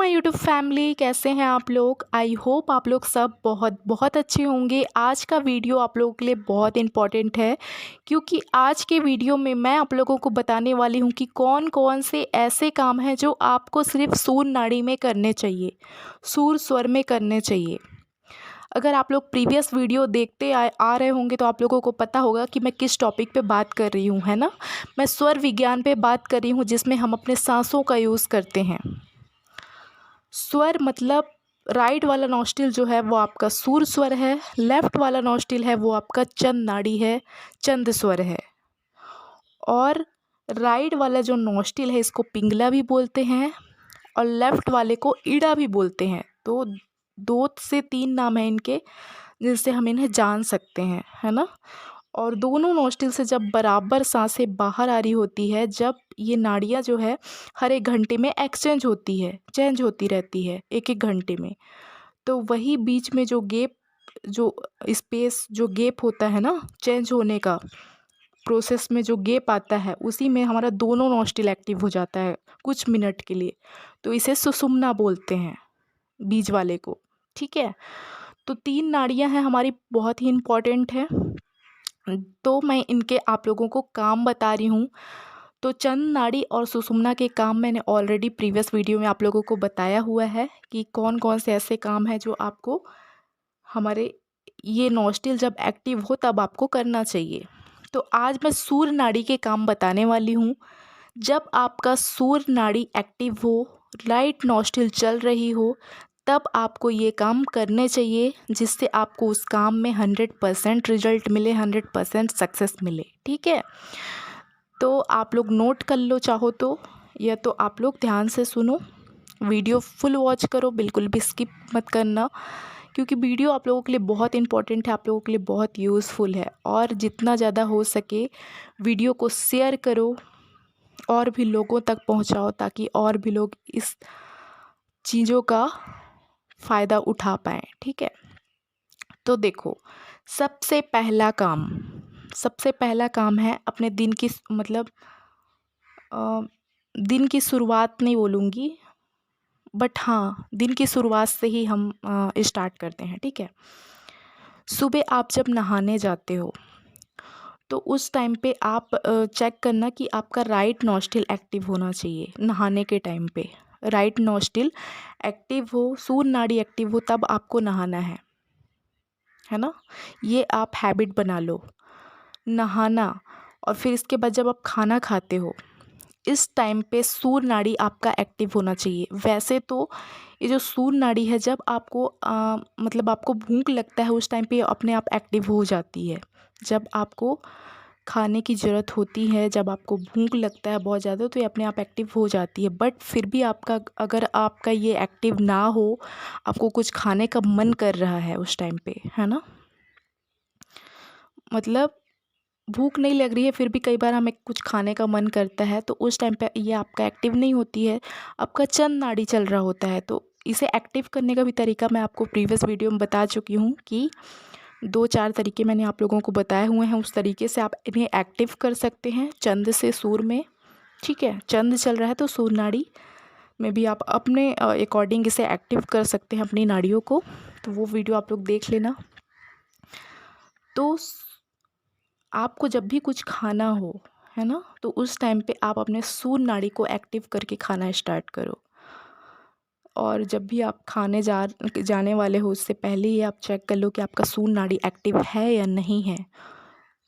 My YouTube family, कैसे हैं आप लोग। आई होप आप लोग सब बहुत बहुत अच्छे होंगे। आज का वीडियो आप लोगों के लिए बहुत इम्पॉर्टेंट है, क्योंकि आज के वीडियो में मैं आप लोगों को बताने वाली हूँ कि कौन कौन से ऐसे काम हैं जो आपको सिर्फ सूर नाड़ी में करने चाहिए, सूर स्वर में करने चाहिए। अगर आप लोग प्रीवियस वीडियो देखते आ रहे होंगे तो आप लोगों को पता होगा कि मैं किस टॉपिक पे बात कर रही हूँ, है ना। मैं स्वर विज्ञान पे बात कर रही हूँ, जिसमें हम अपने सांसों का यूज़ करते हैं। स्वर मतलब राइट वाला नॉस्टिल जो है वो आपका सूर स्वर है, लेफ्ट वाला नॉस्टिल है वो आपका चंद नाड़ी है, चंद स्वर है। और राइट वाला जो नॉस्टिल है इसको पिंगला भी बोलते हैं और लेफ्ट वाले को ईड़ा भी बोलते हैं। तो 2 से 3 नाम हैं इनके, जिनसे हम इन्हें जान सकते हैं, है ना। और दोनों नोस्ट्रिल से जब बराबर सांसें बाहर आ रही होती है, जब ये नाड़ियाँ जो है हर एक घंटे में एक्सचेंज होती है, चेंज होती रहती है एक एक घंटे में, तो वही बीच में जो गैप, जो स्पेस, जो गैप होता है ना चेंज होने का प्रोसेस में, जो गैप आता है उसी में हमारा दोनों नोस्ट्रिल एक्टिव हो जाता है कुछ मिनट के लिए। तो इसे सुषुम्ना बोलते हैं, बीच वाले को। ठीक है, तो 3 नाड़ियाँ हैं हमारी, बहुत ही इम्पॉर्टेंट है। तो मैं इनके आप लोगों को काम बता रही हूँ। तो चंद नाड़ी और सुषुम्ना के काम मैंने ऑलरेडी प्रीवियस वीडियो में आप लोगों को बताया हुआ है कि कौन कौन से ऐसे काम हैं जो आपको हमारे ये नॉस्ट्रिल जब एक्टिव हो तब आपको करना चाहिए। तो आज मैं सूर नाड़ी के काम बताने वाली हूँ। जब आपका सूर नाड़ी एक्टिव हो, राइट नॉस्ट्रिल चल रही हो, तब आपको ये काम करने चाहिए, जिससे आपको उस काम में 100% रिजल्ट मिले, 100% सक्सेस मिले। ठीक है, तो आप लोग नोट कर लो चाहो तो, या तो आप लोग ध्यान से सुनो, वीडियो फुल वॉच करो, बिल्कुल भी स्किप मत करना, क्योंकि वीडियो आप लोगों के लिए बहुत इंपॉर्टेंट है, आप लोगों के लिए बहुत यूज़फुल है। और जितना ज़्यादा हो सके वीडियो को शेयर करो और भी लोगों तक पहुंचाओ, ताकि और भी लोग इस चीज़ों का फ़ायदा उठा पाएँ। ठीक है, तो देखो, सबसे पहला काम है अपने दिन की, मतलब दिन की शुरुआत नहीं बोलूँगी, बट हाँ, दिन की शुरुआत से ही हम स्टार्ट करते हैं। ठीक है, सुबह आप जब नहाने जाते हो तो उस टाइम पे आप चेक करना कि आपका राइट नॉस्ट्रिल एक्टिव होना चाहिए। नहाने के टाइम पे राइट नॉस्ट्रिल एक्टिव हो, सूर नाड़ी एक्टिव हो, तब आपको नहाना है ना। ये आप हैबिट बना लो, नहाना। और फिर इसके बाद जब आप खाना खाते हो, इस टाइम पे सूर नाड़ी आपका एक्टिव होना चाहिए। वैसे तो ये जो सूर नाड़ी है, जब आपको मतलब आपको भूख लगता है उस टाइम पे अपने आप एक्टिव हो जाती है। जब आपको खाने की ज़रूरत होती है, जब आपको भूख लगता है बहुत ज़्यादा, तो ये अपने आप एक्टिव हो जाती है। बट फिर भी आपका, अगर आपका ये एक्टिव ना हो, आपको कुछ खाने का मन कर रहा है उस टाइम पे, है ना, मतलब भूख नहीं लग रही है फिर भी कई बार हमें कुछ खाने का मन करता है, तो उस टाइम पे ये आपका एक्टिव नहीं होती है, आपका चंद नाड़ी चल रहा होता है। तो इसे एक्टिव करने का भी तरीका मैं आपको प्रीवियस वीडियो में बता चुकी हूँ कि 2-4 तरीके मैंने आप लोगों को बताए हुए हैं। उस तरीके से आप इन्हें एक्टिव कर सकते हैं चंद से सूर में। ठीक है, चंद चल रहा है तो सूर नाड़ी में भी आप अपने अकॉर्डिंग इसे एक्टिव कर सकते हैं, अपनी नाड़ियों को। तो वो वीडियो आप लोग देख लेना। तो आपको जब भी कुछ खाना हो, है ना, तो उस टाइम पे आप अपने सूर नाड़ी को एक्टिव करके खाना स्टार्ट करो। और जब भी आप खाने जाने वाले हो, उससे पहले ही आप चेक कर लो कि आपका सूर नाड़ी एक्टिव है या नहीं है।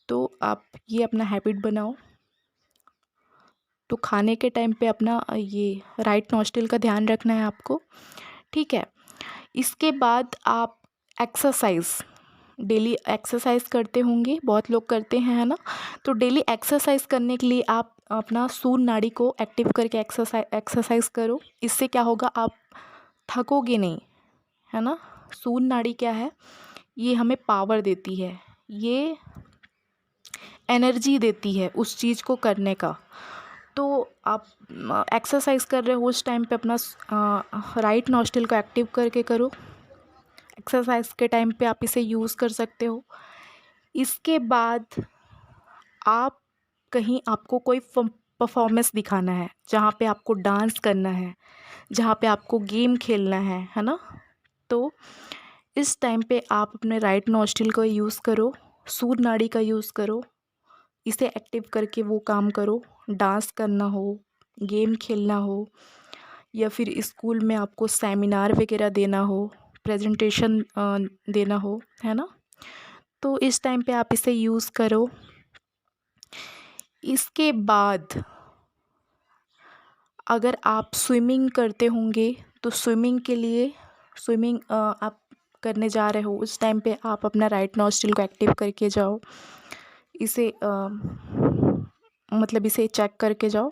तो आप ये अपना हैबिट बनाओ। तो खाने के टाइम पे अपना ये राइट नॉस्ट्रिल का ध्यान रखना है आपको। ठीक है, इसके बाद आप एक्सरसाइज, डेली एक्सरसाइज करते होंगे, बहुत लोग करते हैं, है ना। तो डेली एक्सरसाइज करने के लिए आप अपना सूर नाड़ी को एक्टिव करके एक्सरसाइज करो। इससे क्या होगा, आप थकोगे नहीं, है ना। सूर नाड़ी क्या है, ये हमें पावर देती है, ये एनर्जी देती है उस चीज़ को करने का। तो आप एक्सरसाइज कर रहे हो उस टाइम पे अपना राइट नॉस्ट्रिल को एक्टिव करके करो। एक्सरसाइज के टाइम पे आप इसे यूज़ कर सकते हो। इसके बाद आप कहीं, आपको कोई परफॉर्मेंस दिखाना है, जहाँ पे आपको डांस करना है, जहाँ पे आपको गेम खेलना है ना। तो इस टाइम पे आप अपने राइट नॉस्ट्रिल का यूज़ करो, सूर नाड़ी का यूज़ करो, इसे एक्टिव करके वो काम करो। डांस करना हो, गेम खेलना हो, या फिर स्कूल में आपको सेमिनार वगैरह देना हो, प्रेजेंटेशन देना हो, है ना। तो इस टाइम पे आप इसे यूज़ करो। इसके बाद अगर आप स्विमिंग करते होंगे तो स्विमिंग के लिए आप करने जा रहे हो, उस टाइम पे आप अपना राइट नॉस्ट्रिल को एक्टिव करके जाओ। इसे मतलब इसे चेक करके जाओ।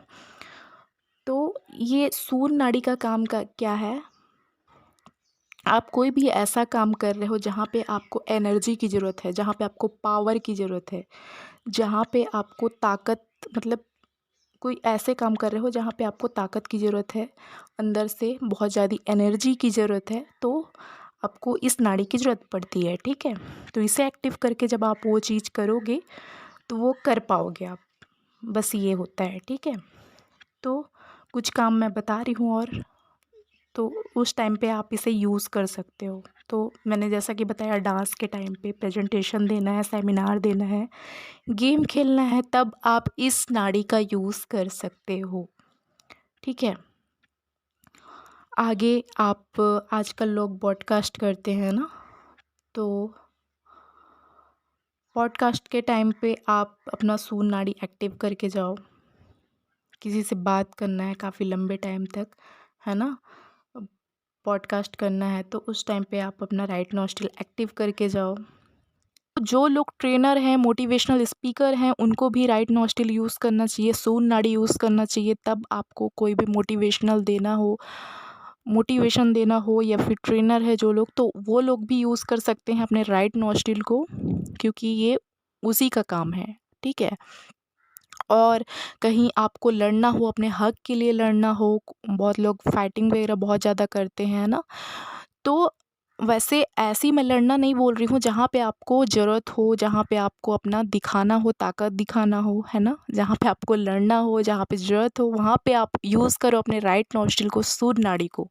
तो ये सूर नाड़ी का काम का क्या है, आप कोई भी ऐसा काम कर रहे हो जहाँ पे आपको एनर्जी की ज़रूरत है, जहाँ पे आपको पावर की ज़रूरत है, जहाँ पे आपको ताकत, मतलब कोई ऐसे काम कर रहे हो जहाँ पे आपको ताकत की ज़रूरत है, अंदर से बहुत ज़्यादा एनर्जी की ज़रूरत है, तो आपको इस नाड़ी की ज़रूरत पड़ती है, ठीक है। तो इसे एक्टिव करके जब आप वो चीज़ करोगे तो वो कर पाओगे आप, बस ये होता है, ठीक है। तो कुछ काम मैं बता रही हूँ, और तो उस टाइम पे आप इसे यूज़ कर सकते हो। तो मैंने जैसा कि बताया, डांस के टाइम पे प्रेजेंटेशन देना है, सेमिनार देना है, गेम खेलना है, तब आप इस नाड़ी का यूज़ कर सकते हो, ठीक है। आगे आप आजकल लोग पॉडकास्ट करते हैं ना, तो पॉडकास्ट के टाइम पे आप अपना सूर नाड़ी एक्टिव करके जाओ। किसी से बात करना है काफ़ी लंबे टाइम तक, है ना, पॉडकास्ट करना है, तो उस टाइम पे आप अपना राइट नॉस्ट्रिल एक्टिव करके जाओ। जो लोग ट्रेनर हैं, मोटिवेशनल स्पीकर हैं, उनको भी राइट नॉस्ट्रिल यूज़ करना चाहिए, सूर नाड़ी यूज़ करना चाहिए। तब आपको कोई भी मोटिवेशन देना हो, या फिर ट्रेनर है जो लोग, तो वो लोग भी यूज़ कर सकते हैं अपने राइट नॉस्ट्रिल को, क्योंकि ये उसी का काम है, ठीक है। और कहीं आपको लड़ना हो, अपने हक के लिए लड़ना हो, बहुत लोग फाइटिंग वगैरह बहुत ज़्यादा करते हैं ना, तो वैसे ऐसी मैं लड़ना नहीं बोल रही हूँ, जहाँ पे आपको ज़रूरत हो, जहाँ पे आपको अपना दिखाना हो, ताकत दिखाना हो, है ना, जहाँ पे आपको लड़ना हो, जहाँ पे ज़रूरत हो, वहाँ पे आप यूज़ करो अपने राइट नॉस्ट्रिल को, सूर नाड़ी को,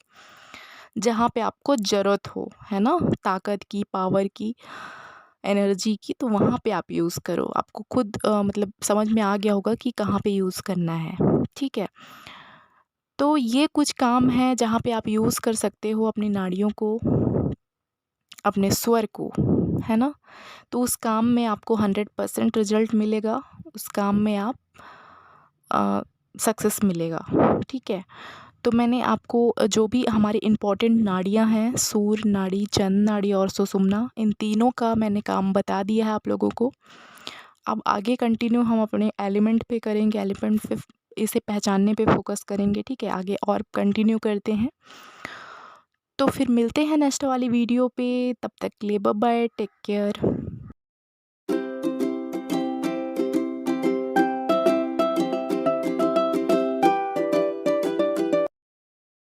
जहाँ पे आपको ज़रूरत हो, है ना, ताकत की, पावर की, एनर्जी की, तो वहाँ पे आप यूज़ करो। आपको खुद मतलब समझ में आ गया होगा कि कहाँ पे यूज़ करना है, ठीक है। तो ये कुछ काम हैं जहाँ पे आप यूज़ कर सकते हो अपनी नाड़ियों को, अपने स्वर को, है ना। तो उस काम में आपको 100% रिज़ल्ट मिलेगा, उस काम में आप सक्सेस मिलेगा, ठीक है। तो मैंने आपको जो भी हमारी इम्पॉर्टेंट नाड़ियाँ हैं, सूर नाड़ी, चंद्र नाड़ी और सुषुम्ना, इन तीनों का मैंने काम बता दिया है आप लोगों को। अब आगे कंटिन्यू हम अपने एलिमेंट पे करेंगे, एलिमेंट पे इसे पहचानने पे फोकस करेंगे, ठीक है। आगे और कंटिन्यू करते हैं, तो फिर मिलते हैं नेक्स्ट वाली वीडियो पे। तब तक के लिए बाय बाय, टेक केयर।